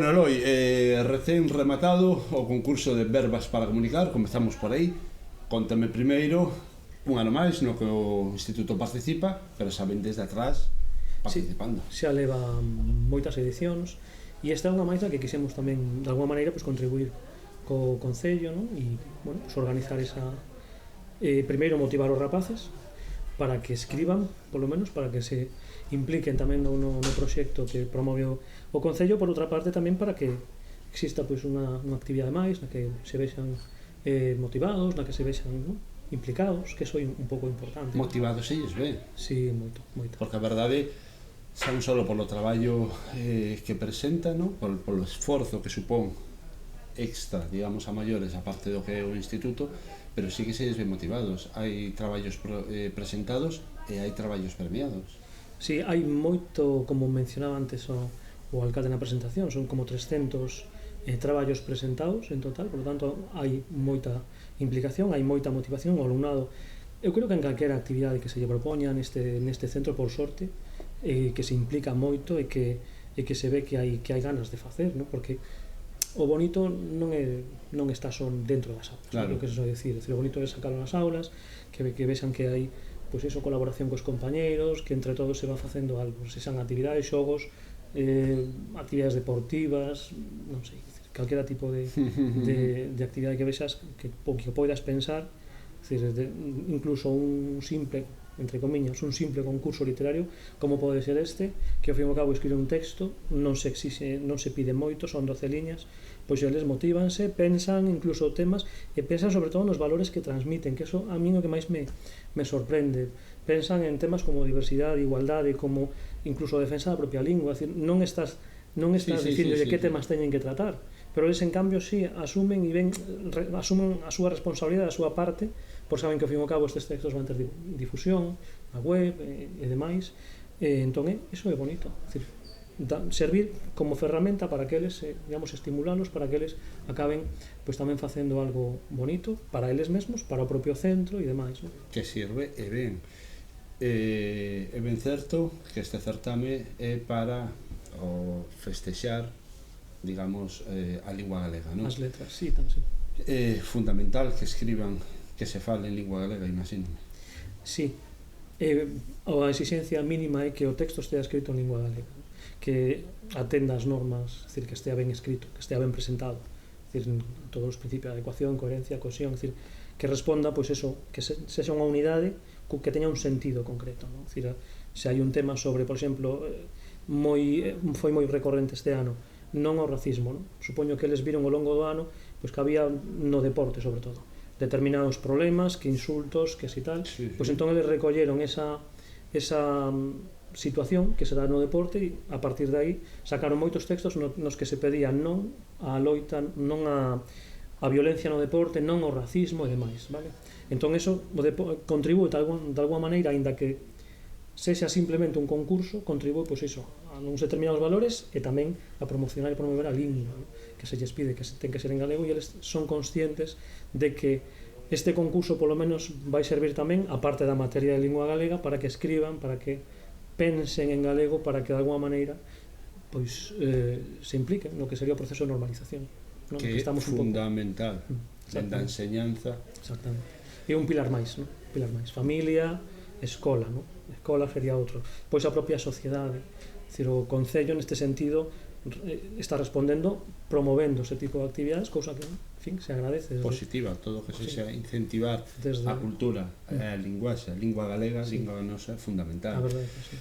Bueno, Eloi, recén rematado o concurso de verbas para comunicar, comezamos por aí. Contame primeiro, un ano máis no que o Instituto participa, pero saben desde atrás participando. Xa leva moitas edicións e esta é unha máis na que quixemos tamén de alguma maneira contribuir co Concello, non? E organizar esa primeiro motivar os rapaces para que escriban, polo menos para que se impliquen tamén no proxecto que promove o Concello, por outra parte tamén para que exista unha actividade máis na que se vexan motivados, na que se vexan implicados, que iso é un pouco importante. Motivados eles ben. Si, moito. Porque a verdade, xa non só polo traballo que presenta, non? Polo esforzo que supón extra, digamos, a maiores, a parte do que é o Instituto, pero sí que se ben motivados. Hai traballos presentados e hai traballos premiados. Si, hai moito, como mencionaba antes o alcalde na presentación, son como 300 traballos presentados en total, por lo tanto hai moita implicación, hai moita motivación, o alumnado, eu creo que en calquera actividade que se lle propoña neste centro, por sorte, que se implica moito e que se ve que hai ganas de facer, non? Porque o bonito non está só dentro das aulas, claro. O que se soe dicir, o bonito é sacarlo nas aulas, que vexan que hai colaboración cos compañeiros, que entre todos se va facendo algo, se xan actividades, xogos, actividades deportivas, non sei, calquera tipo de actividade que vexas que poidas pensar, incluso un simple, entre comiñas, un simple concurso literario, como pode ser este, que ao fin e ao cabo escribe un texto, non se pide moito, son 12 liñas, pois eles motívanse, pensan incluso temas, e pensan sobre todo nos valores que transmiten, que eso a mí é o que máis me sorprende. Pensan en temas como diversidade, igualdade, como incluso a defensa da propia lingua, é dicir, non estás dicindo de que temas teñen que tratar, pero eles en cambio si asumen asumen a súa responsabilidade, a súa parte, por saben que ao fin e ao cabo estes textos van ter difusión na web e demais, entón iso é bonito, é dicir, servir como ferramenta para que eles, digamos, estimulalos para que eles acaben tamén facendo algo bonito para eles mesmos, para o propio centro e demais, non? Que sirve e ben. É ben certo que este certame é para festexar, digamos, a lingua galega, non? As letras, si, tan si. É fundamental que escriban, que se fale en lingua galega, imagínome. Si, a exixencia mínima é que o texto estea escrito en lingua galega, que atenda as normas, é dicir, que estea ben escrito, que estea ben presentado, é dicir, todos os principios de adecuación, coherencia, cohesión, é dicir, que responda, pois eso, que sexa unha unidade que teña un sentido concreto, non? É dicir, se hai un tema sobre, por exemplo, foi moi recorrente este ano, non ao racismo, non? Supoño que eles viron ao longo do ano pois que había no deporte, sobre todo, determinados problemas, que insultos, que si tal, pois entón eles recolleron esa situación que se dá no deporte e a partir de aí sacaron moitos textos nos que se pedían non a loita, non a violencia no deporte, non ao racismo e demais, vale? Entón eso contribúe de alguma maneira, aínda que sexa simplemente un concurso, contribúe pois iso, a uns determinados valores e tamén a promocionar e promover a lingua, que se lles pide que ten que ser en galego, e eles son conscientes de que este concurso polo menos vai servir tamén, a parte da materia de lingua galega, para que escriban, para que pensen en galego, para que de alguma maneira pois se impliquen no que sería o proceso de normalización, non? Que é fundamental da enseñanza. Exactamente. É un pilar máis, non? Pilar máis. Familia, escola, non? Escola sería outro. Pois a propia sociedade. É dicir, o Concello neste sentido está respondendo promovendo ese tipo de actividades, cousa que, en fin, se agradece. Positiva, todo que se xa incentivar a cultura, a linguaxe, a lingua galega, a lingua nosa, é fundamental. A verdade, sí.